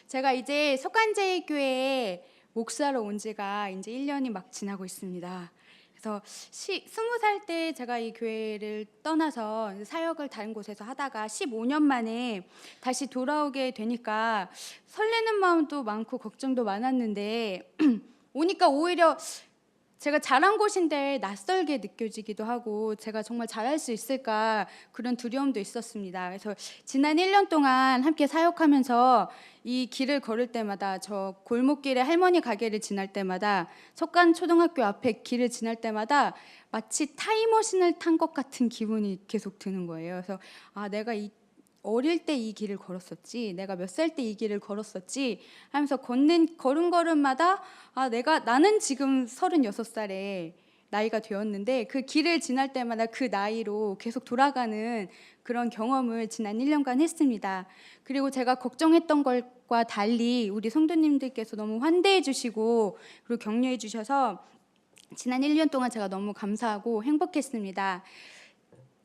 제가 이제 석관제일교회에 목사로 온 지가 이제 1년이 막 지나고 있습니다. 그래서 20살 때 제가 이 교회를 떠나서 사역을 다른 곳에서 하다가 15년 만에 다시 돌아오게 되니까 설레는 마음도 많고 걱정도 많았는데 오니까 오히려 제가 잘한 곳인데 낯설게 느껴지기도 하고 제가 정말 잘할 수 있을까 그런 두려움도 있었습니다. 그래서 지난 1년 동안 함께 사역하면서 이 길을 걸을 때마다 저 골목길에 할머니 가게를 지날 때마다 석관 초등학교 앞에 길을 지날 때마다 마치 타임머신을 탄 것 같은 기분이 계속 드는 거예요. 그래서 내가 어릴 때 이 길을 걸었었지, 내가 몇 살 때 이 길을 걸었었지 하면서 걷는 걸음걸음마다 나는 지금 36살에 나이가 되었는데 그 길을 지날 때마다 그 나이로 계속 돌아가는 그런 경험을 지난 1년간 했습니다. 그리고 제가 걱정했던 것과 달리 우리 성도님들께서 너무 환대해 주시고 그리고 격려해 주셔서 지난 1년 동안 제가 너무 감사하고 행복했습니다.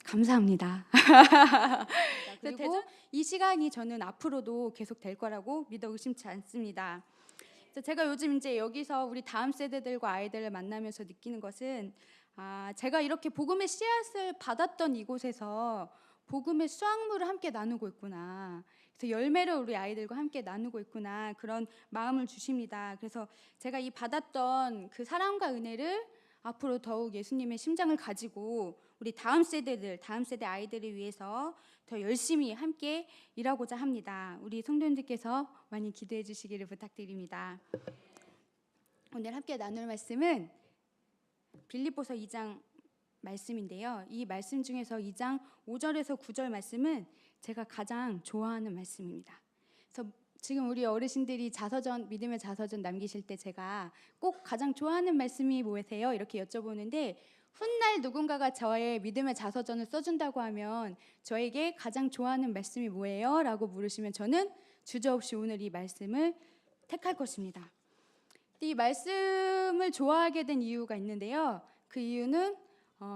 감사합니다. 그리고 이 시간이 저는 앞으로도 계속 될 거라고 믿어 의심치 않습니다. 제가 요즘 이제 여기서 우리 다음 세대들과 아이들을 만나면서 느끼는 것은 제가 이렇게 복음의 씨앗을 받았던 이곳에서 복음의 수확물을 함께 나누고 있구나. 그래서 열매를 우리 아이들과 함께 나누고 있구나. 그런 마음을 주십니다. 그래서 제가 이 받았던 그 사랑과 은혜를 앞으로 더욱 예수님의 심장을 가지고 우리 다음 세대 아이들을 위해서 더 열심히 함께 일하고자 합니다. 우리 성도님들께서 많이 기도해 주시기를 부탁드립니다. 오늘 함께 나눌 말씀은 빌립보서 2장 말씀인데요. 이 말씀 중에서 2장 5절에서 9절 말씀은 제가 가장 좋아하는 말씀입니다. 그래서 지금 우리 어르신들이 믿음의 자서전 남기실 때 제가 꼭 가장 좋아하는 말씀이 뭐세요? 이렇게 여쭤보는데 훗날 누군가가 저의 믿음의 자서전을 써준다고 하면 저에게 가장 좋아하는 말씀이 뭐예요? 라고 물으시면 저는 주저없이 오늘 이 말씀을 택할 것입니다. 이 말씀을 좋아하게 된 이유가 있는데요. 그 이유는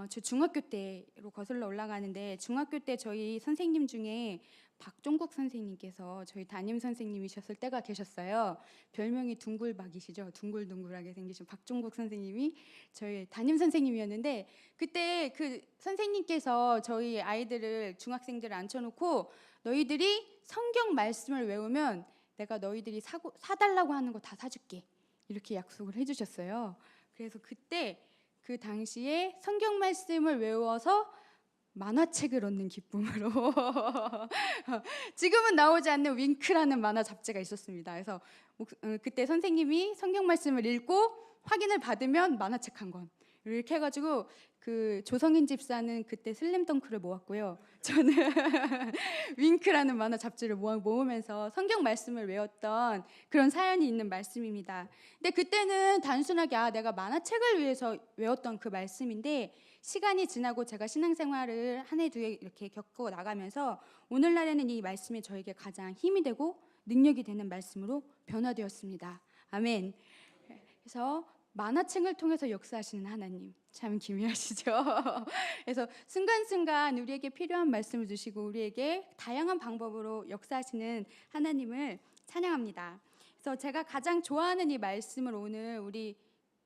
저 중학교 때로 거슬러 올라가는데 중학교 때 저희 선생님 중에 박종국 선생님께서 저희 담임 선생님이셨을 때가 계셨어요. 별명이 둥글박이시죠. 둥글둥글하게 생기신 박종국 선생님이 저희 담임 선생님이었는데 그때 그 선생님께서 저희 아이들을 중학생들을 앉혀놓고 너희들이 성경 말씀을 외우면 내가 너희들이 사달라고 하는 거 다 사줄게 이렇게 약속을 해주셨어요. 그래서 그때 그 당시에 성경 말씀을 외워서 만화책을 얻는 기쁨으로 지금은 나오지 않는 윙크라는 만화 잡지가 있었습니다. 그래서 그때 선생님이 성경 말씀을 읽고 확인을 받으면 만화책 한 권 이렇게 해가지고 그 조성인 집사는 그때 슬램덩크를 모았고요. 저는 윙크라는 만화 잡지를 모으면서 성경 말씀을 외웠던 그런 사연이 있는 말씀입니다. 근데 그때는 단순하게 내가 만화책을 위해서 외웠던 그 말씀인데 시간이 지나고 제가 신앙생활을 한 해 두 해 이렇게 겪고 나가면서 오늘날에는 이 말씀이 저에게 가장 힘이 되고 능력이 되는 말씀으로 변화되었습니다. 아멘. 그래서 만화책을 통해서 역사하시는 하나님 참 기묘하시죠. 그래서 순간순간 우리에게 필요한 말씀을 주시고 우리에게 다양한 방법으로 역사하시는 하나님을 찬양합니다. 그래서 제가 가장 좋아하는 이 말씀을 오늘 우리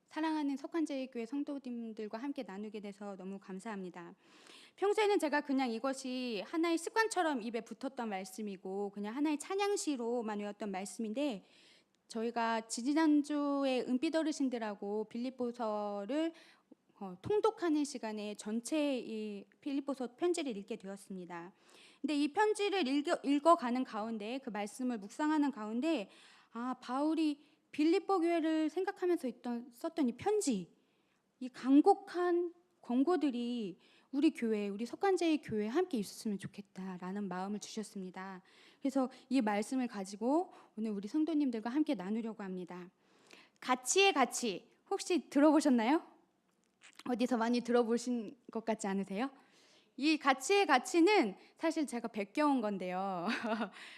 사랑하는 석관제일교회 성도님들과 함께 나누게 돼서 너무 감사합니다. 평소에는 제가 그냥 이것이 하나의 습관처럼 입에 붙었던 말씀이고 그냥 하나의 찬양시로만 외웠던 말씀인데 저희가 지지난주에 은빛 어르신들하고 빌립보서를 통독하는 시간에 전체 이 빌립보서 편지를 읽게 되었습니다. 근데 이 편지를 읽어가는 가운데 그 말씀을 묵상하는 가운데 바울이 빌립보 교회를 생각하면서 썼던 이 편지, 이 간곡한 권고들이 우리 교회, 우리 석관제일 교회에 함께 있었으면 좋겠다라는 마음을 주셨습니다. 그래서 이 말씀을 가지고 오늘 우리 성도님들과 함께 나누려고 합니다. 가치의 가치, 혹시 들어보셨나요? 어디서 많이 들어보신 것 같지 않으세요? 이 가치의 가치는 사실 제가 베껴온 건데요.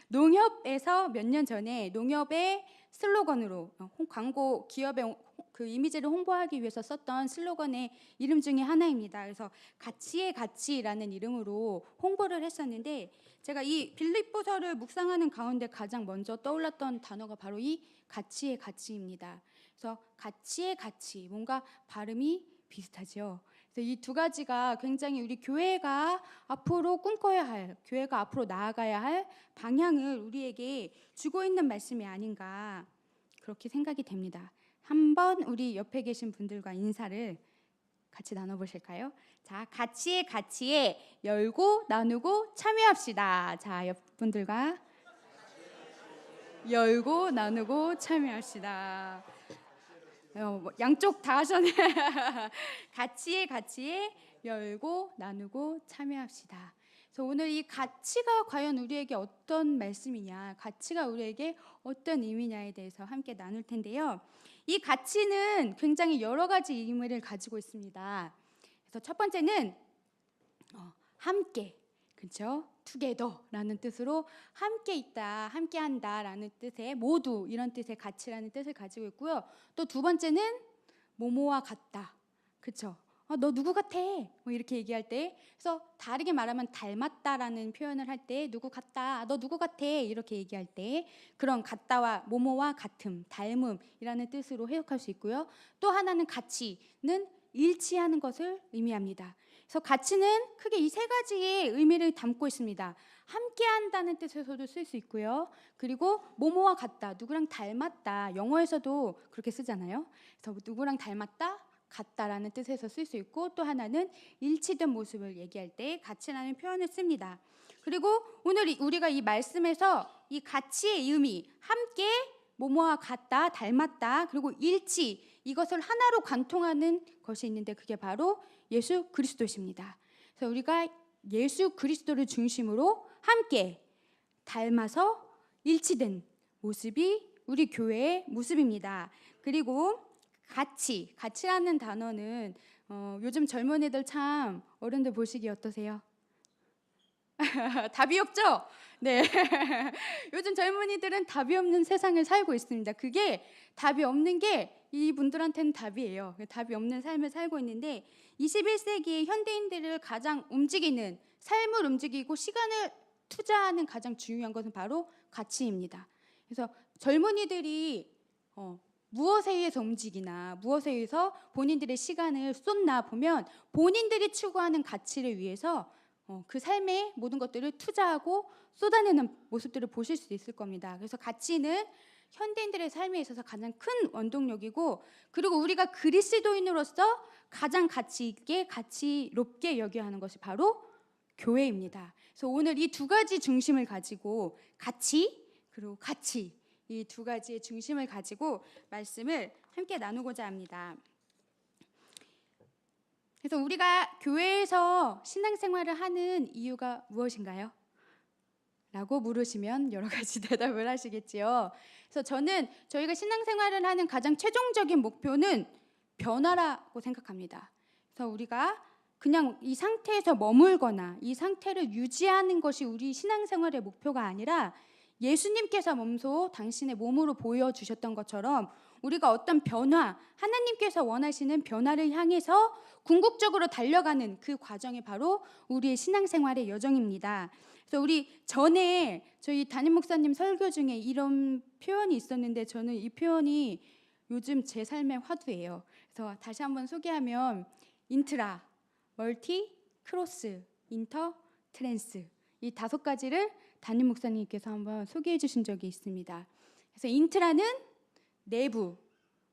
농협에서 몇 년 전에 농협의 슬로건으로 광고 기업의 그 이미지를 홍보하기 위해서 썼던 슬로건의 이름 중에 하나입니다. 그래서 가치의 가치라는 이름으로 홍보를 했었는데 제가 이 빌립보서를 묵상하는 가운데 가장 먼저 떠올랐던 단어가 바로 이 가치의 가치입니다. 그래서 가치의 가치, 뭔가 발음이 비슷하죠. 이 두 가지가 굉장히 우리 교회가 앞으로 꿈꿔야 할, 교회가 앞으로 나아가야 할 방향을 우리에게 주고 있는 말씀이 아닌가 그렇게 생각이 됩니다. 한번 우리 옆에 계신 분들과 인사를 같이 나눠보실까요? 자, 가치의 가치에 열고 나누고 참여합시다. 자, 옆 분들과 열고 나누고 참여합시다. 양쪽 다 하셨네. 가치에 열고 나누고 참여합시다. 그래서 오늘 이 가치가 과연 우리에게 어떤 말씀이냐, 가치가 우리에게 어떤 의미냐에 대해서 함께 나눌 텐데요. 이 가치는 굉장히 여러 가지 의미를 가지고 있습니다. 그래서 첫 번째는 함께, 그렇죠? together라는 뜻으로 함께 있다, 함께 한다라는 뜻의 모두 이런 뜻의 가치라는 뜻을 가지고 있고요. 또 두 번째는 뭐뭐와 같다, 그렇죠? 너 누구 같아? 뭐 이렇게 얘기할 때, 그래서 다르게 말하면 닮았다라는 표현을 할 때 누구 같다, 너 누구 같아 이렇게 얘기할 때 그런 같다와 뭐뭐와 같음, 닮음이라는 뜻으로 해석할 수 있고요. 또 하나는 가치는 일치하는 것을 의미합니다. 그래서 가치는 크게 이 세 가지의 의미를 담고 있습니다. 함께한다는 뜻에서도 쓸 수 있고요. 그리고 뭐뭐와 같다, 누구랑 닮았다, 영어에서도 그렇게 쓰잖아요. 그래서 누구랑 닮았다, 같다라는 뜻에서 쓸 수 있고, 또 하나는 일치된 모습을 얘기할 때 가치라는 표현을 씁니다. 그리고 오늘 우리가 이 말씀에서 이 가치의 의미, 함께, 뭐뭐와 같다, 닮았다, 그리고 일치, 이것을 하나로 관통하는 것이 있는데 그게 바로 예수 그리스도십니다. 그래서 우리가 예수 그리스도를 중심으로 함께 닮아서 일치된 모습이 우리 교회의 모습입니다. 그리고 가치라는 단어는 요즘 젊은이들 참 어른들 보시기 어떠세요? 답이 없죠? 네. 요즘 젊은이들은 답이 없는 세상을 살고 있습니다. 그게 답이 없는 게 이분들한테는 답이에요. 답이 없는 삶을 살고 있는데 21세기의 현대인들을 가장 움직이는, 삶을 움직이고 시간을 투자하는 가장 중요한 것은 바로 가치입니다. 그래서 젊은이들이 무엇에 의해서 움직이나, 무엇에 의해서 본인들의 시간을 쏟나 보면 본인들이 추구하는 가치를 위해서 그 삶의 모든 것들을 투자하고 쏟아내는 모습들을 보실 수 있을 겁니다. 그래서 가치는 현대인들의 삶에 있어서 가장 큰 원동력이고, 그리고 우리가 그리스도인으로서 가장 가치 있게, 가치롭게 여겨야 하는 것이 바로 교회입니다. 그래서 오늘 이 두 가지 중심을 가지고 가치, 그리고 가치, 이 두 가지의 중심을 가지고 말씀을 함께 나누고자 합니다. 그래서 우리가 교회에서 신앙생활을 하는 이유가 무엇인가요? 라고 물으시면 여러 가지 대답을 하시겠지요. 그래서 저는 저희가 신앙생활을 하는 가장 최종적인 목표는 변화라고 생각합니다. 그래서 우리가 그냥 이 상태에서 머물거나 이 상태를 유지하는 것이 우리 신앙생활의 목표가 아니라 예수님께서 몸소 당신의 몸으로 보여주셨던 것처럼 우리가 어떤 변화, 하나님께서 원하시는 변화를 향해서 궁극적으로 달려가는 그 과정이 바로 우리의 신앙생활의 여정입니다. 그래서 우리 전에 저희 담임 목사님 설교 중에 이런 표현이 있었는데 저는 이 표현이 요즘 제 삶의 화두예요. 그래서 다시 한번 소개하면 인트라, 멀티, 크로스, 인터, 트랜스, 이 5가지를 담임 목사님께서 한번 소개해 주신 적이 있습니다. 그래서 인트라는 내부,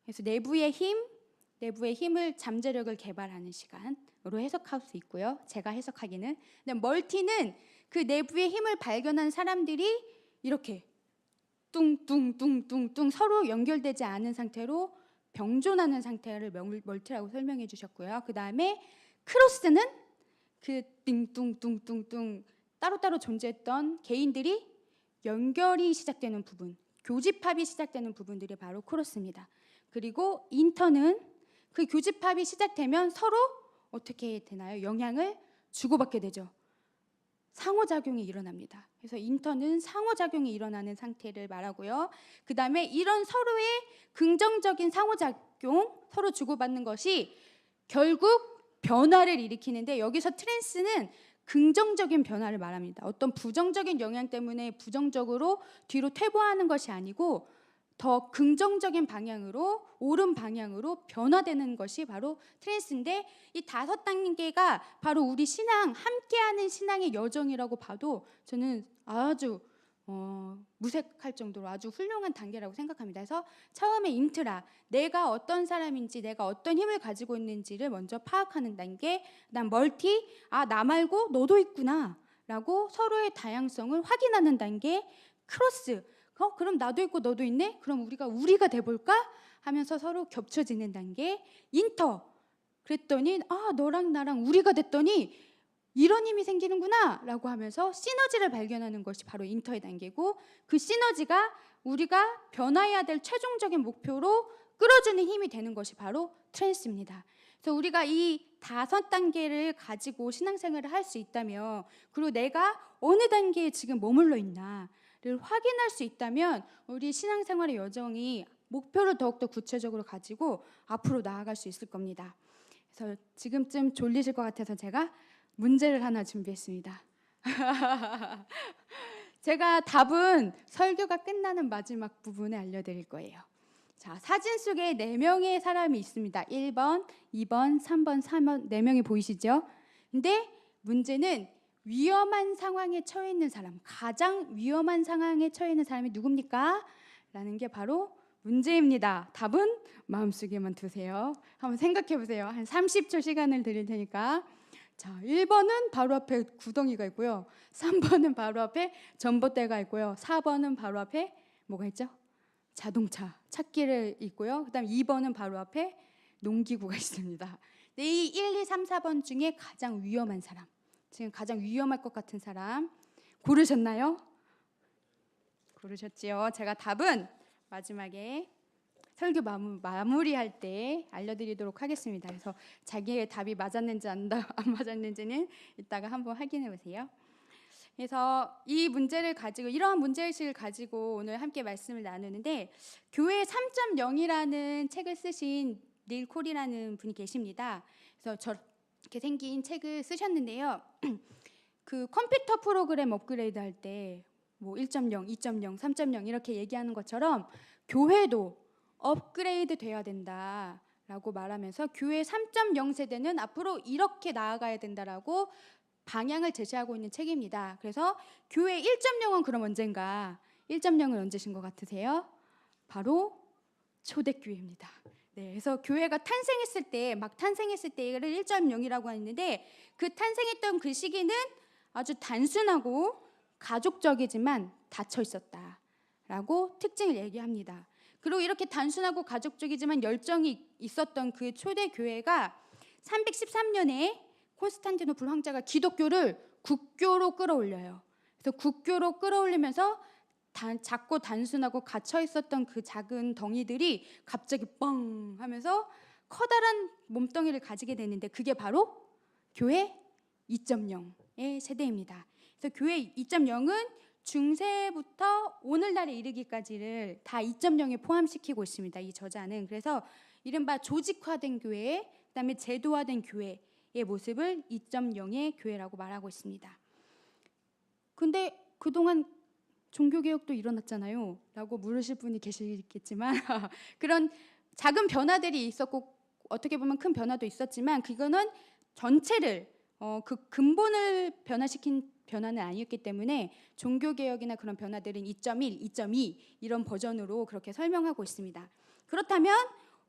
그래서 내부의 힘을, 잠재력을 개발하는 시간으로 해석할 수 있고요. 제가 해석하기는. 근데 멀티는 그 내부의 힘을 발견한 사람들이 이렇게 뚱뚱뚱뚱뚱 서로 연결되지 않은 상태로 병존하는 상태를 멀티라고 설명해 주셨고요. 그 다음에 크로스는 그 띵뚱뚱뚱뚱 따로따로 존재했던 개인들이 연결이 시작되는 부분, 교집합이 시작되는 부분들이 바로 크로스입니다. 그리고 인터는 그 교집합이 시작되면 서로 어떻게 되나요? 영향을 주고받게 되죠. 상호작용이 일어납니다. 그래서 인턴은 상호작용이 일어나는 상태를 말하고요. 그 다음에 이런 서로의 긍정적인 상호작용, 서로 주고받는 것이 결국 변화를 일으키는데, 여기서 트랜스는 긍정적인 변화를 말합니다. 어떤 부정적인 영향 때문에 부정적으로 뒤로 퇴보하는 것이 아니고 더 긍정적인 방향으로, 옳은 방향으로 변화되는 것이 바로 트랜스인데, 이 5단계가 바로 우리 신앙, 함께하는 신앙의 여정이라고 봐도 저는 아주 무색할 정도로 아주 훌륭한 단계라고 생각합니다. 그래서 처음에 인트라, 내가 어떤 사람인지, 내가 어떤 힘을 가지고 있는지를 먼저 파악하는 단계. 그다음 멀티, 나 말고 너도 있구나 라고 서로의 다양성을 확인하는 단계. 크로스, 그럼 나도 있고 너도 있네? 그럼 우리가 돼볼까? 하면서 서로 겹쳐지는 단계. 인터, 그랬더니 너랑 나랑 우리가 됐더니 이런 힘이 생기는구나 라고 하면서 시너지를 발견하는 것이 바로 인터의 단계고, 그 시너지가 우리가 변화해야 될 최종적인 목표로 끌어주는 힘이 되는 것이 바로 트랜스입니다. 그래서 우리가 이 5단계를 가지고 신앙생활을 할 수 있다면, 그리고 내가 어느 단계에 지금 머물러 있나를 확인할 수 있다면 우리 신앙생활의 여정이 목표를 더욱더 구체적으로 가지고 앞으로 나아갈 수 있을 겁니다. 그래서 지금쯤 졸리실 것 같아서 제가 문제를 하나 준비했습니다. 제가 답은 설교가 끝나는 마지막 부분에 알려드릴 거예요. 자, 사진 속에 4명의 사람이 있습니다. 1번, 2번, 3번, 4번 4명이 보이시죠? 근데 문제는 위험한 상황에 처해 있는 사람, 가장 위험한 상황에 처해 있는 사람이 누굽니까? 라는 게 바로 문제입니다. 답은 마음속에만 두세요. 한번 생각해 보세요. 한 30초 시간을 드릴 테니까. 자, 1번은 바로 앞에 구덩이가 있고요. 3번은 바로 앞에 전봇대가 있고요. 4번은 바로 앞에 뭐가 있죠? 자동차, 찾기를 있고요. 그다음 2번은 바로 앞에 농기구가 있습니다. 네, 이 1, 2, 3, 4번 중에 가장 위험한 사람, 지금 가장 위험할 것 같은 사람 고르셨나요? 고르셨지요? 제가 답은 마지막에 설교 마무리할 때 알려드리도록 하겠습니다. 그래서 자기의 답이 맞았는지 안 맞았는지는 이따가 한번 확인해 보세요. 그래서 이 문제를 가지고, 이러한 문제의식을 가지고 오늘 함께 말씀을 나누는데, 교회 3.0이라는 책을 쓰신 닐 콜이라는 분이 계십니다. 그래서 저렇게 생긴 책을 쓰셨는데요. 그 컴퓨터 프로그램 업그레이드 할 때 뭐 1.0, 2.0, 3.0 이렇게 얘기하는 것처럼 교회도 업그레이드 돼야 된다라고 말하면서 교회 3.0 세대는 앞으로 이렇게 나아가야 된다라고 방향을 제시하고 있는 책입니다. 그래서 교회 1.0은 그럼 언젠가? 1.0은 언제신 것 같으세요? 바로 초대교회입니다. 네, 그래서 교회가 탄생했을 때, 막 탄생했을 때를 1.0이라고 하는데, 그 탄생했던 그 시기는 아주 단순하고 가족적이지만 닫혀 있었다라고 특징을 얘기합니다. 그리고 이렇게 단순하고 가족적이지만 열정이 있었던 그 초대교회가 313년에 콘스탄티노플 황제가 기독교를 국교로 끌어올려요. 그래서 국교로 끌어올리면서 작고 단순하고 갇혀 있었던 그 작은 덩이들이 갑자기 뻥 하면서 커다란 몸뚱이를 가지게 되는데, 그게 바로 교회 2.0의 세대입니다. 그래서 교회 2.0은 중세부터 오늘날에 이르기까지를 다 2.0에 포함시키고 있습니다. 이 저자는. 그래서 이른바 조직화된 교회, 그다음에 제도화된 교회의 모습을 2.0의 교회라고 말하고 있습니다. 근데 그동안 종교개혁도 일어났잖아요 라고 물으실 분이 계시겠지만 그런 작은 변화들이 있었고, 어떻게 보면 큰 변화도 있었지만, 그거는 전체를 그 근본을 변화시킨 변화는 아니었기 때문에 종교개혁이나 그런 변화들은 2.1, 2.2 이런 버전으로 그렇게 설명하고 있습니다. 그렇다면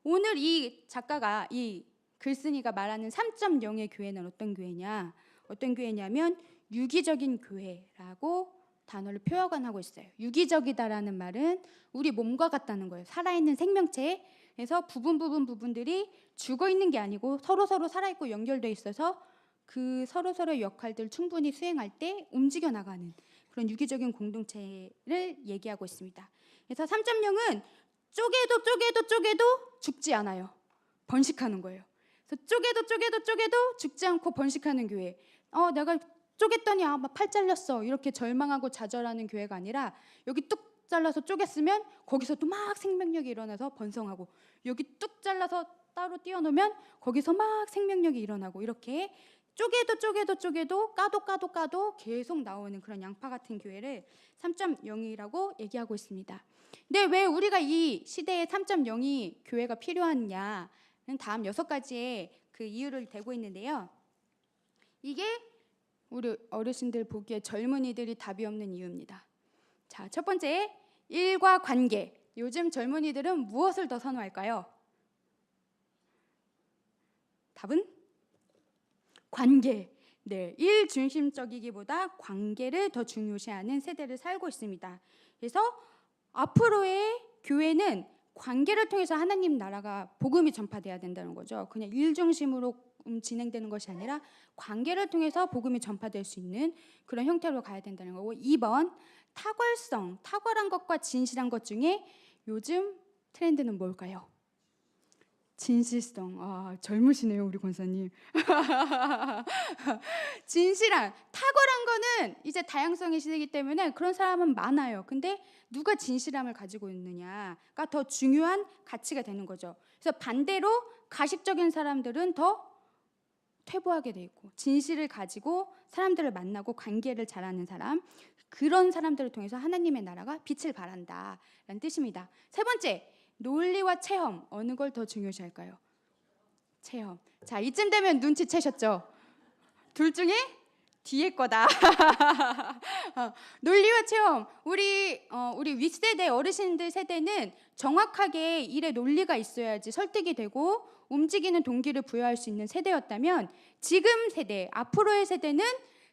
오늘 이 작가가, 이 글쓴이가 말하는 3.0의 교회는 어떤 교회냐? 어떤 교회냐면 유기적인 교회라고 단어를 표현하고 있어요. 유기적이다라는 말은 우리 몸과 같다는 거예요. 살아있는 생명체에서 부분들이 죽어 있는 게 아니고 서로 살아있고 연결돼 있어서 그 서로의 역할들 충분히 수행할 때 움직여 나가는 그런 유기적인 공동체를 얘기하고 있습니다. 그래서 3.0은 쪼개도 죽지 않아요. 번식하는 거예요. 그래서 쪼개도 죽지 않고 번식하는 교회. 내가 쪼갰더니 막 팔 잘렸어 이렇게 절망하고 좌절하는 교회가 아니라 여기 뚝 잘라서 쪼갰으면 거기서 또 막 생명력이 일어나서 번성하고 여기 뚝 잘라서 따로 띄워놓으면 거기서 막 생명력이 일어나고 이렇게 쪼개도 까도 계속 나오는 그런 양파 같은 교회를 3.0이라고 얘기하고 있습니다. 근데 왜 우리가 이 시대에 3.0이 교회가 필요하냐는 다음 6가지의 그 이유를 대고 있는데요. 이게 우리 어르신들 보기에 젊은이들이 답이 없는 이유입니다. 자, 첫 번째, 일과 관계. 요즘 젊은이들은 무엇을 더 선호할까요? 답은 관계. 네, 일 중심적이기보다 관계를 더 중요시하는 세대를 살고 있습니다. 그래서 앞으로의 교회는 관계를 통해서 하나님 나라가 복음이 전파돼야 된다는 거죠. 그냥 일 중심으로 진행되는 것이 아니라 관계를 통해서 복음이 전파될 수 있는 그런 형태로 가야 된다는 거고, 2번 탁월성, 탁월한 것과 진실한 것 중에 요즘 트렌드는 뭘까요? 진실성. 젊으시네요 우리 권사님. 진실한, 탁월한 거는 이제 다양성의 시대이기 때문에 그런 사람은 많아요. 근데 누가 진실함을 가지고 있느냐가 더 중요한 가치가 되는 거죠. 그래서 반대로 가식적인 사람들은 더 퇴보하게 돼 있고, 진실을 가지고 사람들을 만나고 관계를 잘하는 사람, 그런 사람들을 통해서 하나님의 나라가 빛을 발한다라는 뜻입니다. 세 번째, 논리와 체험, 어느 걸 더 중요시할까요? 체험. 자, 이쯤 되면 눈치채셨죠? 둘 중에 뒤에 거다. 논리와 체험. 우리 윗세대 어르신들 세대는 정확하게 일에 논리가 있어야지 설득이 되고 움직이는 동기를 부여할 수 있는 세대였다면, 지금 세대, 앞으로의 세대는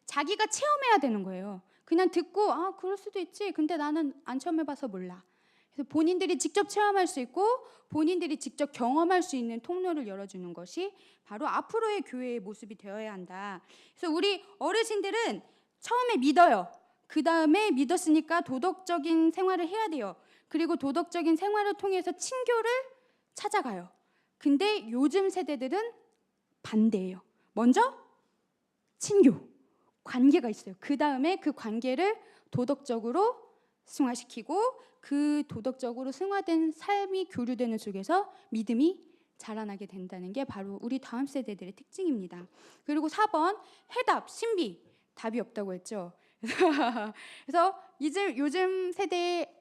자기가 체험해야 되는 거예요. 그냥 듣고 그럴 수도 있지. 근데 나는 안 체험해봐서 몰라. 그래서 본인들이 직접 체험할 수 있고 본인들이 직접 경험할 수 있는 통로를 열어주는 것이 바로 앞으로의 교회의 모습이 되어야 한다. 그래서 우리 어르신들은 처음에 믿어요. 그 다음에 믿었으니까 도덕적인 생활을 해야 돼요. 그리고 도덕적인 생활을 통해서 친교를 찾아가요. 근데 요즘 세대들은 반대예요. 먼저 친교, 관계가 있어요. 그 다음에 그 관계를 도덕적으로 승화시키고 그 도덕적으로 승화된 삶이 교류되는 속에서 믿음이 자라나게 된다는 게 바로 우리 다음 세대들의 특징입니다. 그리고 4번, 해답, 신비. 답이 없다고 했죠. 그래서 이제 요즘 세대,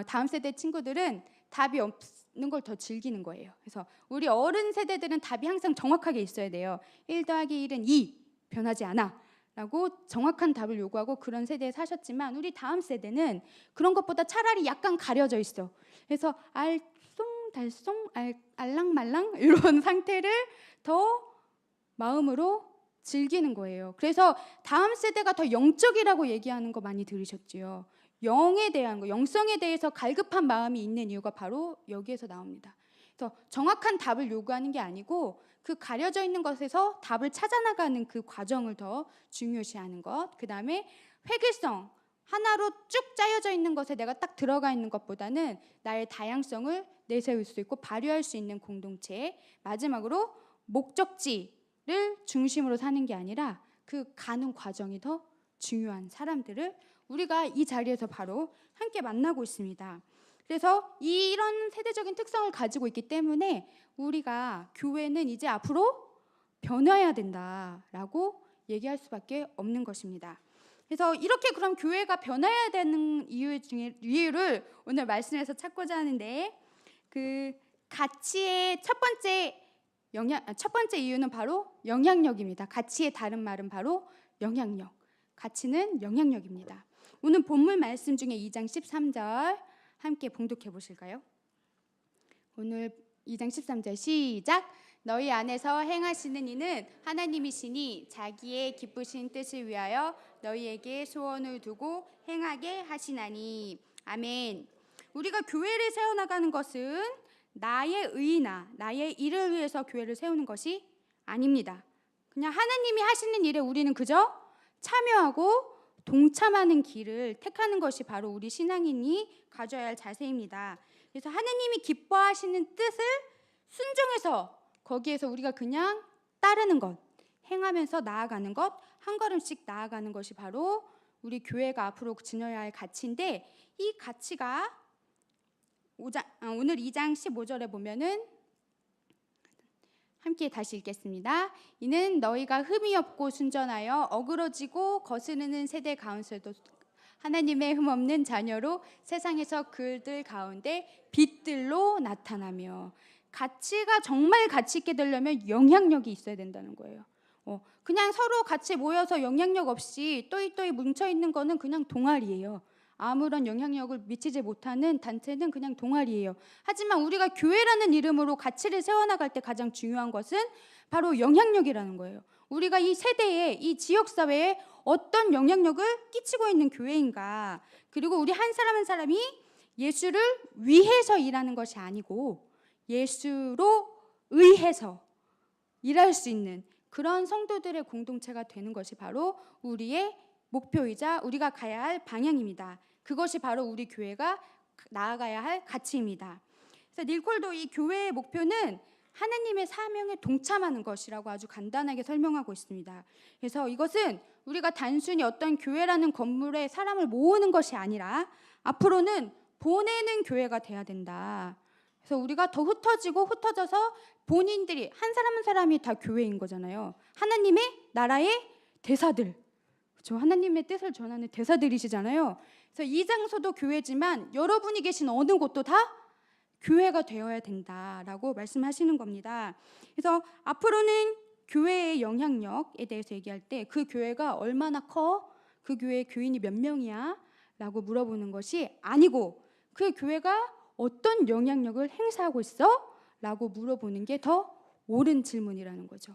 다음 세대 친구들은 답이 없는 걸 더 즐기는 거예요. 그래서 우리 어른 세대들은 답이 항상 정확하게 있어야 돼요. 1 더하기 1은 2, 변하지 않아 라고 정확한 답을 요구하고 그런 세대에 사셨지만, 우리 다음 세대는 그런 것보다 차라리 약간 가려져 있어. 그래서 알쏭달쏭 알랑말랑 이런 상태를 더 마음으로 즐기는 거예요. 그래서 다음 세대가 더 영적이라고 얘기하는 거 많이 들으셨지요. 영에 대한 거, 영성에 대해서 갈급한 마음이 있는 이유가 바로 여기에서 나옵니다. 그래서 정확한 답을 요구하는 게 아니고 그 가려져 있는 것에서 답을 찾아나가는 그 과정을 더 중요시하는 것. 그 다음에 획일성, 하나로 쭉 짜여져 있는 것에 내가 딱 들어가 있는 것보다는 나의 다양성을 내세울 수 있고 발휘할 수 있는 공동체. 마지막으로 목적지를 중심으로 사는 게 아니라 그 가는 과정이 더 중요한 사람들을 우리가 이 자리에서 바로 함께 만나고 있습니다. 그래서 이런 세대적인 특성을 가지고 있기 때문에 우리가 교회는 이제 앞으로 변화해야 된다라고 얘기할 수밖에 없는 것입니다. 그래서 이렇게 그럼 교회가 변화해야 되는 이유를 오늘 말씀에서 찾고자 하는데, 그 가치의 첫 번째 이유는 바로 영향력입니다. 가치의 다른 말은 바로 영향력. 가치는 영향력입니다. 오늘 본문 말씀 중에 2장 13절 함께 봉독해 보실까요? 오늘 2장 13절 시작. 너희 안에서 행하시는 이는 하나님이시니 자기의 기쁘신 뜻을 위하여 너희에게 소원을 두고 행하게 하시나니. 아멘. 우리가 교회를 세워나가는 것은 나의 의나 나의 일을 위해서 교회를 세우는 것이 아닙니다. 그냥 하나님이 하시는 일에 우리는 그저 참여하고 동참하는 길을 택하는 것이 바로 우리 신앙인이 가져야 할 자세입니다. 그래서 하나님이 기뻐하시는 뜻을 순종해서 거기에서 우리가 그냥 따르는 것, 행하면서 나아가는 것, 한 걸음씩 나아가는 것이 바로 우리 교회가 앞으로 지녀야 할 가치인데, 이 가치가 오늘 2장 15절에 보면은 함께 다시 읽겠습니다. 이는 너희가 흠이 없고 순전하여 어그러지고 거스르는 세대 가운데서도 하나님의 흠 없는 자녀로 세상에서 그들 가운데 빛들로 나타나며. 가치가 정말 가치 있게 되려면 영향력이 있어야 된다는 거예요. 그냥 서로 같이 모여서 영향력 없이 또이또이 뭉쳐있는 거는 그냥 동아리예요. 아무런 영향력을 미치지 못하는 단체는 그냥 동아리예요. 하지만 우리가 교회라는 이름으로 가치를 세워나갈 때 가장 중요한 것은 바로 영향력이라는 거예요. 우리가 이 세대에, 이 지역사회에 어떤 영향력을 끼치고 있는 교회인가. 그리고 우리 한 사람 한 사람이 예수를 위해서 일하는 것이 아니고 예수로 의해서 일할 수 있는 그런 성도들의 공동체가 되는 것이 바로 우리의 목표이자 우리가 가야 할 방향입니다. 그것이 바로 우리 교회가 나아가야 할 가치입니다. 그래서 닐콜도 이 교회의 목표는 하나님의 사명에 동참하는 것이라고 아주 간단하게 설명하고 있습니다. 그래서 이것은 우리가 단순히 어떤 교회라는 건물에 사람을 모으는 것이 아니라 앞으로는 보내는 교회가 돼야 된다. 그래서 우리가 더 흩어져서 본인들이 한 사람 한 사람이 다 교회인 거잖아요. 하나님의 나라의 대사들, 그렇죠? 하나님의 뜻을 전하는 대사들이시잖아요. 그래서 이 장소도 교회지만 여러분이 계신 어느 곳도 다 교회가 되어야 된다라고 말씀하시는 겁니다. 그래서 앞으로는 교회의 영향력에 대해서 얘기할 때 그 교회가 얼마나 커? 그 교회 교인이 몇 명이야? 라고 물어보는 것이 아니고 그 교회가 어떤 영향력을 행사하고 있어? 라고 물어보는 게 더 옳은 질문이라는 거죠.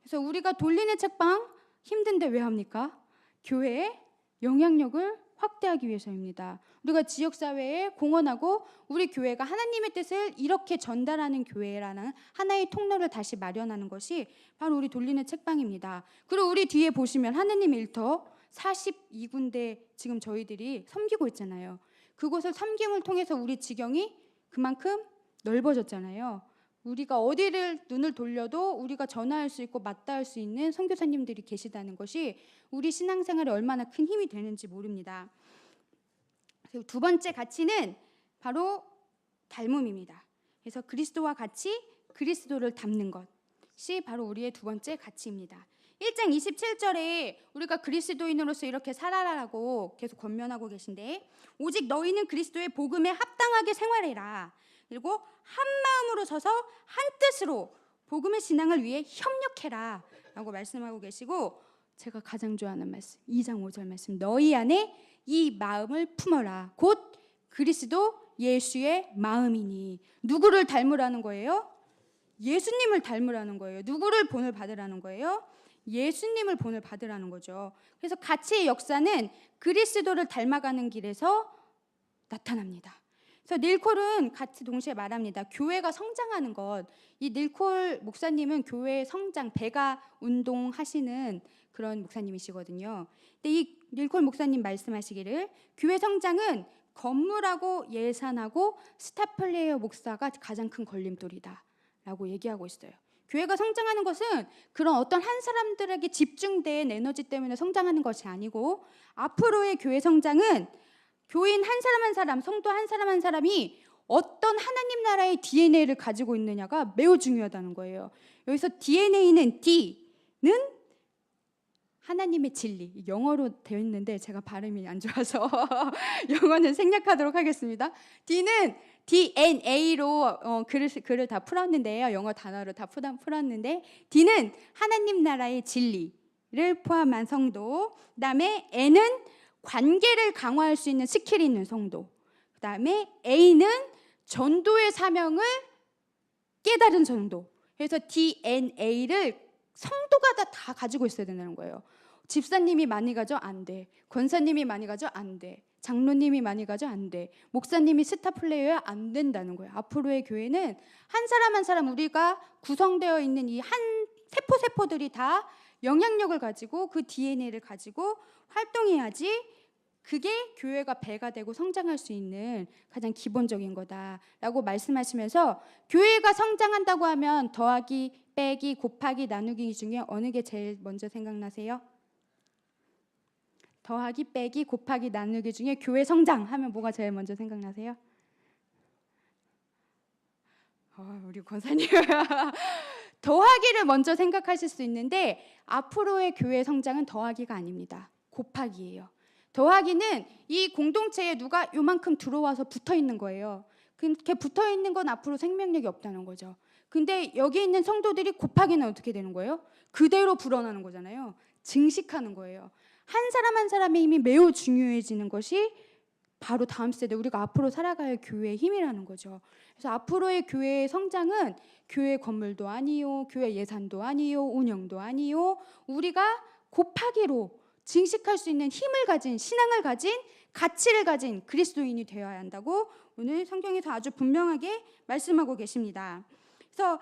그래서 우리가 돌리는 책방 힘든데 왜 합니까? 교회의 영향력을 확대하기 위해서입니다. 우리가 지역사회에 공헌하고 우리 교회가 하나님의 뜻을 이렇게 전달하는 교회라는 하나의 통로를 다시 마련하는 것이 바로 우리 돌리는 책방입니다. 그리고 우리 뒤에 보시면 하나님 일터 42군데 지금 저희들이 섬기고 있잖아요. 그곳을 섬김을 통해서 우리 지경이 그만큼 넓어졌잖아요. 우리가 어디를 눈을 돌려도 우리가 전화할 수 있고 맞닿을 수 있는 선교사님들이 계시다는 것이 우리 신앙생활에 얼마나 큰 힘이 되는지 모릅니다. 그리고 두 번째 가치는 바로 닮음입니다. 그래서 그리스도와 같이 그리스도를 닮는 것이 바로 우리의 두 번째 가치입니다. 1장 27절에 우리가 그리스도인으로서 이렇게 살아라라고 계속 권면하고 계신데, 오직 너희는 그리스도의 복음에 합당하게 생활해라. 그리고 한 마음으로 서서 한 뜻으로 복음의 신앙을 위해 협력해라 라고 말씀하고 계시고, 제가 가장 좋아하는 말씀 2장 5절 말씀, 너희 안에 이 마음을 품어라. 곧 그리스도 예수의 마음이니. 누구를 닮으라는 거예요? 예수님을 닮으라는 거예요. 누구를 본을 받으라는 거예요? 예수님을 본을 받으라는 거죠. 그래서 가치의 역사는 그리스도를 닮아가는 길에서 나타납니다. 그래서 닐콜은 같이 동시에 말합니다. 교회가 성장하는 것. 이 닐콜 목사님은 교회의 성장, 배가 운동하시는 그런 목사님이시거든요. 근데 이 닐콜 목사님 말씀하시기를 교회 성장은 건물하고 예산하고 스타 플레이어 목사가 가장 큰 걸림돌이다 라고 얘기하고 있어요. 교회가 성장하는 것은 그런 어떤 한 사람들에게 집중된 에너지 때문에 성장하는 것이 아니고, 앞으로의 교회 성장은 교인 한 사람 한 사람, 성도 한 사람 한 사람이 어떤 하나님 나라의 DNA를 가지고 있느냐가 매우 중요하다는 거예요. 여기서 DNA는 D는 하나님의 진리, 영어로 되어 있는데 제가 발음이 안 좋아서 영어는 생략하도록 하겠습니다. D는 DNA로 글을 다 풀었는데요. 영어 단어로 다 풀었는데, D는 하나님 나라의 진리를 포함한 성도, 그 다음에 N은 관계를 강화할 수 있는 스킬이 있는 성도, 그 다음에 A는 전도의 사명을 깨달은 성도. 그래서 DNA를 성도가 다 가지고 있어야 된다는 거예요. 집사님이 많이 가져? 안 돼. 권사님이 많이 가져? 안 돼. 장로님이 많이 가져? 안 돼. 목사님이 스타 플레이어야? 안 된다는 거예요. 앞으로의 교회는 한 사람 한 사람, 우리가 구성되어 있는 이 한 세포들이 다 영향력을 가지고 그 DNA를 가지고 활동해야지 그게 교회가 배가 되고 성장할 수 있는 가장 기본적인 거다라고 말씀하시면서, 교회가 성장한다고 하면 더하기, 빼기, 곱하기, 나누기 중에 어느 게 제일 먼저 생각나세요? 더하기, 빼기, 곱하기, 나누기 중에 교회 성장 하면 뭐가 제일 먼저 생각나세요? 우리 권사님 더하기를 먼저 생각하실 수 있는데 앞으로의 교회 성장은 더하기가 아닙니다. 곱하기예요. 더하기는 이 공동체에 누가 요만큼 들어와서 붙어 있는 거예요. 그렇게 붙어 있는 건 앞으로 생명력이 없다는 거죠. 근데 여기 있는 성도들이 곱하기는 어떻게 되는 거예요? 그대로 불어나는 거잖아요. 증식하는 거예요. 한 사람 한 사람의 힘이 매우 중요해지는 것이 바로 다음 세대, 우리가 앞으로 살아갈 교회의 힘이라는 거죠. 그래서 앞으로의 교회의 성장은 교회 건물도 아니요, 교회 예산도 아니요, 운영도 아니요, 우리가 곱하기로 증식할 수 있는 힘을 가진, 신앙을 가진, 가치를 가진 그리스도인이 되어야 한다고 오늘 성경에서 아주 분명하게 말씀하고 계십니다. 그래서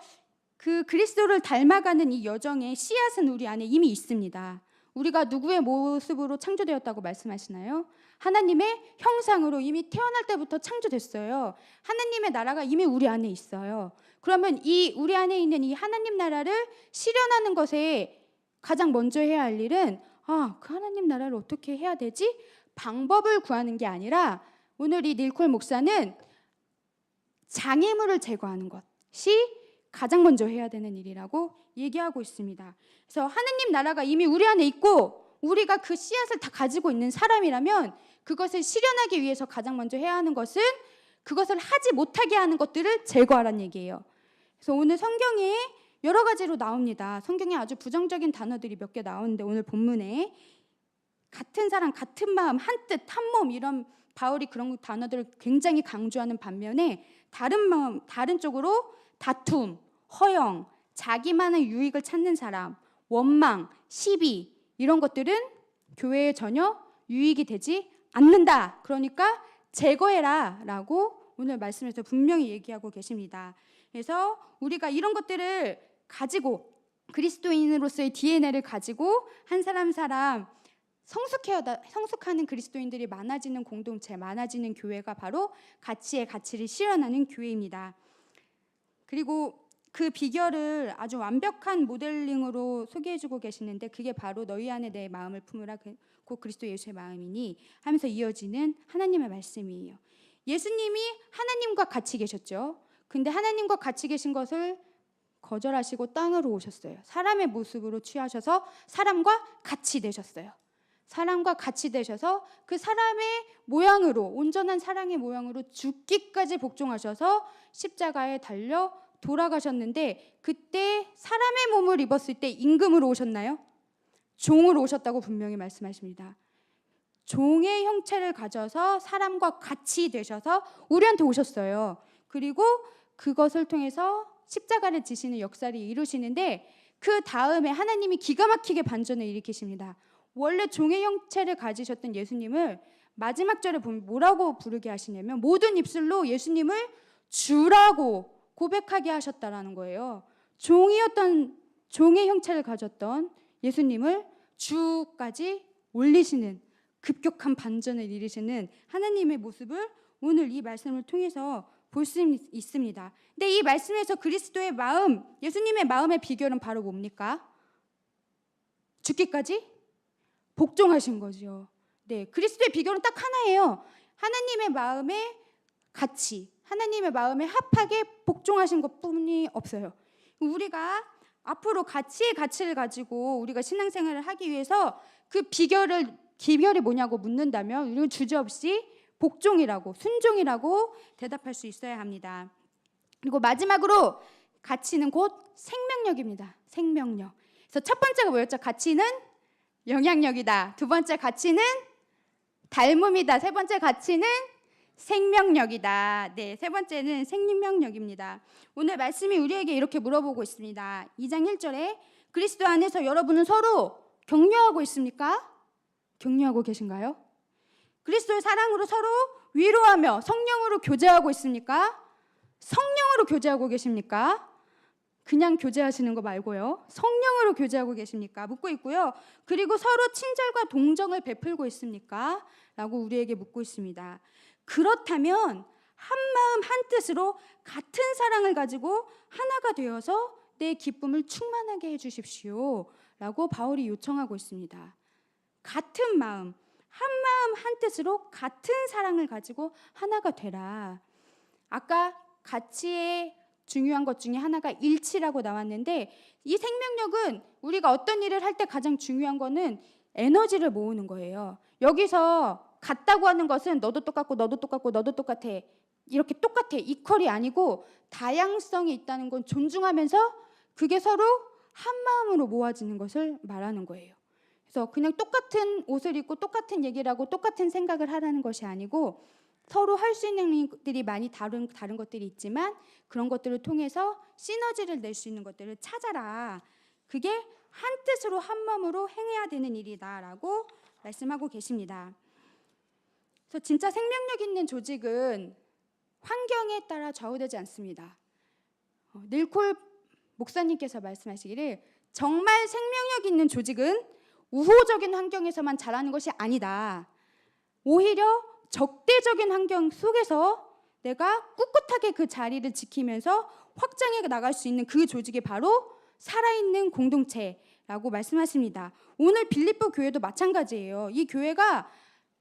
그 그리스도를 닮아가는 이 여정의 씨앗은 우리 안에 이미 있습니다. 우리가 누구의 모습으로 창조되었다고 말씀하시나요? 하나님의 형상으로 이미 태어날 때부터 창조됐어요. 하나님의 나라가 이미 우리 안에 있어요. 그러면 이 우리 안에 있는 이 하나님 나라를 실현하는 것에 가장 먼저 해야 할 일은 그 하나님 나라를 어떻게 해야 되지? 방법을 구하는 게 아니라 오늘 이 닐콜 목사는 장애물을 제거하는 것이 가장 먼저 해야 되는 일이라고 얘기하고 있습니다. 그래서 하느님 나라가 이미 우리 안에 있고 우리가 그 씨앗을 다 가지고 있는 사람이라면 그것을 실현하기 위해서 가장 먼저 해야 하는 것은 그것을 하지 못하게 하는 것들을 제거하라는 얘기예요. 그래서 오늘 성경에 여러 가지로 나옵니다. 성경에 아주 부정적인 단어들이 몇 개 나오는데 오늘 본문에 같은 사랑, 같은 마음, 한 뜻, 한 몸 이런 바울이 그런 단어들을 굉장히 강조하는 반면에 다른 마음, 다른 쪽으로 다툼, 허영, 자기만의 유익을 찾는 사람, 원망, 시비 이런 것들은 교회에 전혀 유익이 되지 않는다. 그러니까 제거해라 라고 오늘 말씀에서 분명히 얘기하고 계십니다. 그래서 우리가 이런 것들을 가지고 그리스도인으로서의 DNA를 가지고 한 사람 성숙하는 그리스도인들이 많아지는 공동체, 많아지는 교회가 바로 가치의 가치를 실현하는 교회입니다. 그리고 그 비결을 아주 완벽한 모델링으로 소개해주고 계시는데 그게 바로 너희 안에 내 마음을 품으라 곧 그리스도 예수의 마음이니 하면서 이어지는 하나님의 말씀이에요. 예수님이 하나님과 같이 계셨죠. 근데 하나님과 같이 계신 것을 거절하시고 땅으로 오셨어요. 사람의 모습으로 취하셔서 사람과 같이 되셨어요. 사람과 같이 되셔서 그 사람의 모양으로 온전한 사랑의 모양으로 죽기까지 복종하셔서 십자가에 달려 돌아가셨는데 그때 사람의 몸을 입었을 때 임금으로 오셨나요? 종으로 오셨다고 분명히 말씀하십니다. 종의 형체를 가져서 사람과 같이 되셔서 우리한테 오셨어요. 그리고 그것을 통해서 십자가를 지시는 역사를 이루시는데 그 다음에 하나님이 기가 막히게 반전을 일으키십니다. 원래 종의 형체를 가지셨던 예수님을 마지막 절에 보면 뭐라고 부르게 하시냐면 모든 입술로 예수님을 주라고 고백하게 하셨다라는 거예요. 종의 형체를 가졌던 예수님을 주까지 올리시는 급격한 반전을 이루시는 하나님의 모습을 오늘 이 말씀을 통해서 볼 수 있습니다. 근데 이 말씀에서 그리스도의 마음, 예수님의 마음의 비결은 바로 뭡니까? 죽기까지 복종하신 거죠. 네, 그리스도의 비결은 딱 하나예요. 하나님의 마음에 같이, 하나님의 마음에 합하게 복종하신 것뿐이 없어요. 우리가 앞으로 가치를 가지고 우리가 신앙생활을 하기 위해서 그 비결이 뭐냐고 묻는다면 우리는 주저없이 복종이라고, 순종이라고 대답할 수 있어야 합니다. 그리고 마지막으로 가치는 곧 생명력입니다. 생명력. 그래서 첫 번째가 뭐였죠? 가치는 영향력이다. 두 번째 가치는 닮음이다. 세 번째 가치는 생명력이다. 네, 세 번째는 생명력입니다. 오늘 말씀이 우리에게 이렇게 물어보고 있습니다. 2장 1절에 그리스도 안에서 여러분은 서로 격려하고 있습니까? 격려하고 계신가요? 그리스도의 사랑으로 서로 위로하며 성령으로 교제하고 있습니까? 성령으로 교제하고 계십니까? 그냥 교제하시는 거 말고요. 성령으로 교제하고 계십니까? 묻고 있고요. 그리고 서로 친절과 동정을 베풀고 있습니까? 라고 우리에게 묻고 있습니다. 그렇다면 한 마음 한 뜻으로 같은 사랑을 가지고 하나가 되어서 내 기쁨을 충만하게 해주십시오. 라고 바울이 요청하고 있습니다. 같은 마음, 한마음 한뜻으로 같은 사랑을 가지고 하나가 되라. 아까 가치의 중요한 것 중에 하나가 일치라고 나왔는데, 이 생명력은 우리가 어떤 일을 할 때 가장 중요한 거는 에너지를 모으는 거예요. 여기서 같다고 하는 것은 너도 똑같고 너도 똑같고 너도 똑같아, 이렇게 똑같아, 이퀄이 아니고 다양성이 있다는 건 존중하면서 그게 서로 한 마음으로 모아지는 것을 말하는 거예요. 그래서 그냥 똑같은 옷을 입고 똑같은 얘기를 하고 똑같은 생각을 하라는 것이 아니고, 서로 할 수 있는 것들이 많이 다른 것들이 있지만 그런 것들을 통해서 시너지를 낼 수 있는 것들을 찾아라. 그게 한 뜻으로 한 마음으로 행해야 되는 일이다라고 말씀하고 계십니다. 그래서 진짜 생명력 있는 조직은 환경에 따라 좌우되지 않습니다. 닐콜 목사님께서 말씀하시기를, 정말 생명력 있는 조직은 우호적인 환경에서만 자라는 것이 아니다. 오히려 적대적인 환경 속에서 내가 꿋꿋하게 그 자리를 지키면서 확장해 나갈 수 있는 그 조직이 바로 살아있는 공동체라고 말씀하십니다. 오늘 빌립보 교회도 마찬가지예요. 이 교회가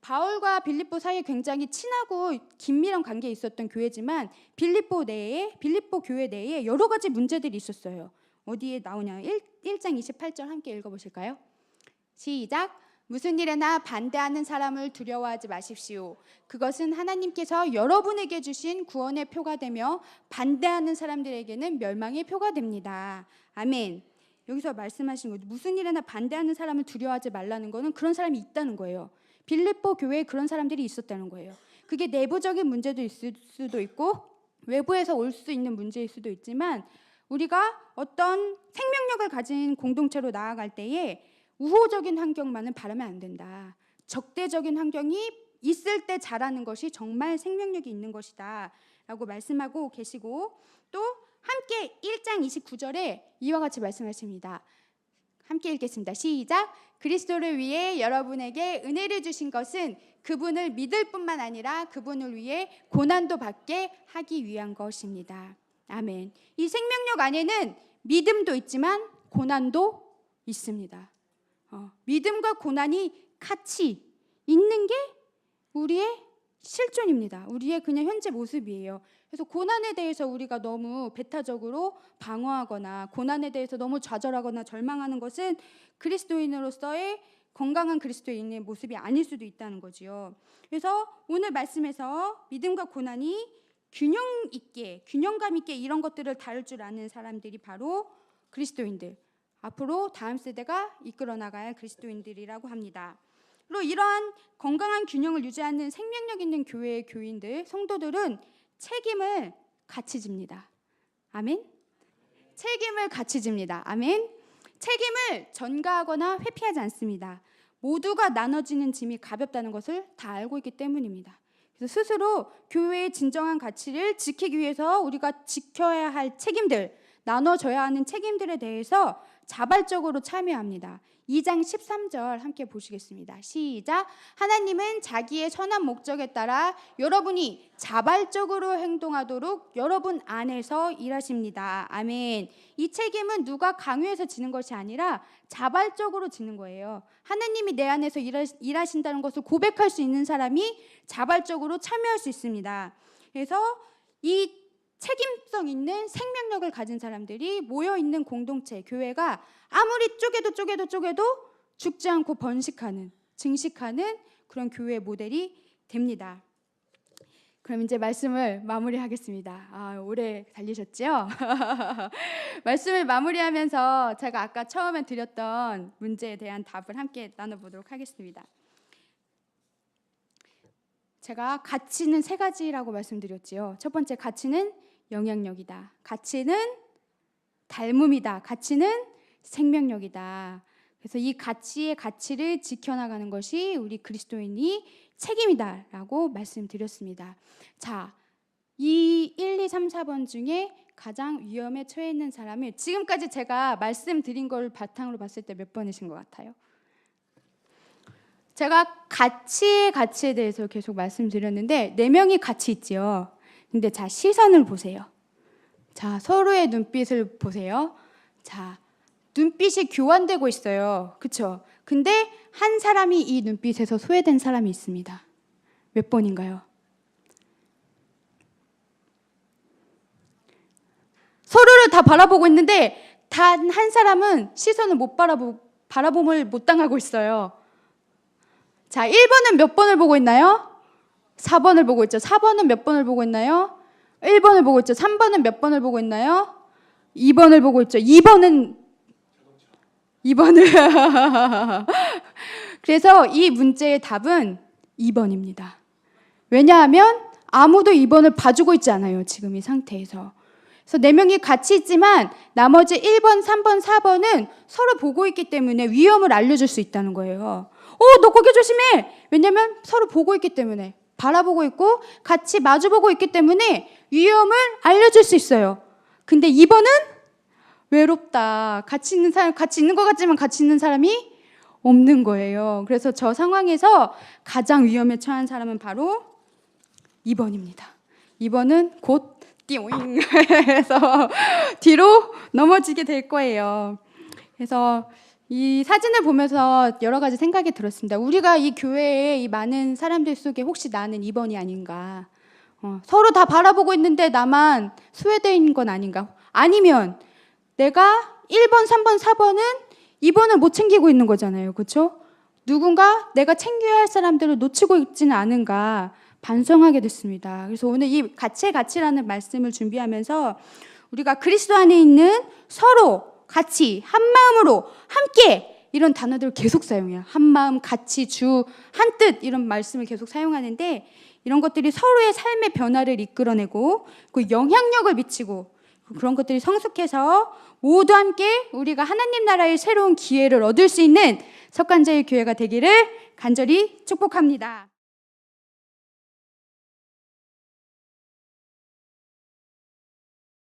바울과 빌립보 사이에 굉장히 친하고 긴밀한 관계에 있었던 교회지만 빌립보 교회 내에 여러 가지 문제들이 있었어요. 어디에 나오냐? 1장 28절 함께 읽어보실까요? 시작. 무슨 일에나 반대하는 사람을 두려워하지 마십시오. 그것은 하나님께서 여러분에게 주신 구원의 표가 되며 반대하는 사람들에게는 멸망의 표가 됩니다. 아멘. 여기서 말씀하신 거죠. 무슨 일에나 반대하는 사람을 두려워하지 말라는 거는 그런 사람이 있다는 거예요. 빌립보 교회에 그런 사람들이 있었다는 거예요. 그게 내부적인 문제도 있을 수도 있고 외부에서 올 수 있는 문제일 수도 있지만, 우리가 어떤 생명력을 가진 공동체로 나아갈 때에 우호적인 환경만은 바라면 안 된다. 적대적인 환경이 있을 때 자라는 것이 정말 생명력이 있는 것이다 라고 말씀하고 계시고, 또 함께 1장 29절에 이와 같이 말씀하십니다. 함께 읽겠습니다. 시작. 그리스도를 위해 여러분에게 은혜를 주신 것은 그분을 믿을 뿐만 아니라 그분을 위해 고난도 받게 하기 위한 것입니다. 아멘. 이 생명력 안에는 믿음도 있지만 고난도 있습니다. 믿음과 고난이 같이 있는 게 우리의 실존입니다. 우리의 그냥 현재 모습이에요. 그래서 고난에 대해서 우리가 너무 배타적으로 방어하거나 고난에 대해서 너무 좌절하거나 절망하는 것은 그리스도인으로서의 건강한 그리스도인의 모습이 아닐 수도 있다는 거지요. 그래서 오늘 말씀에서 믿음과 고난이 균형감 있게 이런 것들을 다룰 줄 아는 사람들이 바로 그리스도인들, 앞으로 다음 세대가 이끌어 나갈 그리스도인들이라고 합니다. 그리고 이러한 건강한 균형을 유지하는 생명력 있는 교회의 교인들, 성도들은 책임을 같이 집니다. 아멘. 책임을 같이 집니다. 아멘. 책임을 전가하거나 회피하지 않습니다. 모두가 나눠지는 짐이 가볍다는 것을 다 알고 있기 때문입니다. 그래서 스스로 교회의 진정한 가치를 지키기 위해서 우리가 지켜야 할 책임들, 나눠져야 하는 책임들에 대해서 자발적으로 참여합니다. 2장 13절 함께 보시겠습니다. 시작. 하나님은 자기의 선한 목적에 따라 여러분이 자발적으로 행동하도록 여러분 안에서 일하십니다. 아멘. 이 책임은 누가 강요해서 지는 것이 아니라 자발적으로 지는 거예요. 하나님이 내 안에서 일하신다는 것을 고백할 수 있는 사람이 자발적으로 참여할 수 있습니다. 그래서 이 책임성 있는 생명력을 가진 사람들이 모여있는 공동체, 교회가 아무리 쪼개도 죽지 않고 번식하는, 증식하는 그런 교회 모델이 됩니다. 그럼 이제 말씀을 마무리하겠습니다. 오래 달리셨죠? 말씀을 마무리하면서 제가 아까 처음에 드렸던 문제에 대한 답을 함께 나눠보도록 하겠습니다. 제가 가치는 3가지라고 말씀드렸지요. 첫 번째, 가치는 영향력이다. 가치는 닮음이다. 가치는 생명력이다. 그래서 이 가치의 가치를 지켜나가는 것이 우리 그리스도인이 책임이다라고 말씀드렸습니다. 자, 이 1, 2, 3, 4번 중에 가장 위험에 처해 있는 사람을 지금까지 제가 말씀드린 걸 바탕으로 봤을 때 몇 번이신 것 같아요? 제가 가치에 대해서 계속 말씀드렸는데 4명이 같이 있지요. 근데 자, 시선을 보세요. 자, 서로의 눈빛을 보세요. 자, 눈빛이 교환되고 있어요. 그렇죠? 근데 한 사람이 이 눈빛에서 소외된 사람이 있습니다. 몇 번인가요? 서로를 다 바라보고 있는데 단 한 사람은 시선을 못 바라봄을 못 당하고 있어요. 자, 1번은 몇 번을 보고 있나요? 4번을 보고 있죠. 4번은 몇 번을 보고 있나요? 1번을 보고 있죠. 3번은 몇 번을 보고 있나요? 2번을 보고 있죠. 2번을 그래서 이 문제의 답은 2번입니다. 왜냐하면 아무도 2번을 봐주고 있지 않아요. 지금 이 상태에서. 그래서 4명이 같이 있지만 나머지 1번, 3번, 4번은 서로 보고 있기 때문에 위험을 알려줄 수 있다는 거예요. 너 거기 조심해! 왜냐면 서로 보고 있기 때문에, 바라보고 있고 같이 마주보고 있기 때문에 위험을 알려줄 수 있어요. 근데 2번은 외롭다. 같이 있는 것 같지만 같이 있는 사람이 없는 거예요. 그래서 저 상황에서 가장 위험에 처한 사람은 바로 2번입니다. 2번은 곧 띠오잉 해서 뒤로 넘어지게 될 거예요. 그래서 이 사진을 보면서 여러 가지 생각이 들었습니다. 우리가 이 교회에 이 많은 사람들 속에 혹시 나는 2번이 아닌가? 서로 다 바라보고 있는데 나만 소외된 건 아닌가? 아니면 내가 1번, 3번, 4번은 2번을 못 챙기고 있는 거잖아요. 그렇죠? 누군가 내가 챙겨야 할 사람들을 놓치고 있지는 않은가 반성하게 됐습니다. 그래서 오늘 이 가치의 가치라는 말씀을 준비하면서 우리가 그리스도 안에 있는 서로 같이 한 마음으로 함께 이런 단어들을 계속 사용해요. 한 마음, 같이, 주, 한 뜻 이런 말씀을 계속 사용하는데 이런 것들이 서로의 삶의 변화를 이끌어내고 그 영향력을 미치고 그런 것들이 성숙해서 모두 함께 우리가 하나님 나라의 새로운 기회를 얻을 수 있는 석관제일 교회가 되기를 간절히 축복합니다.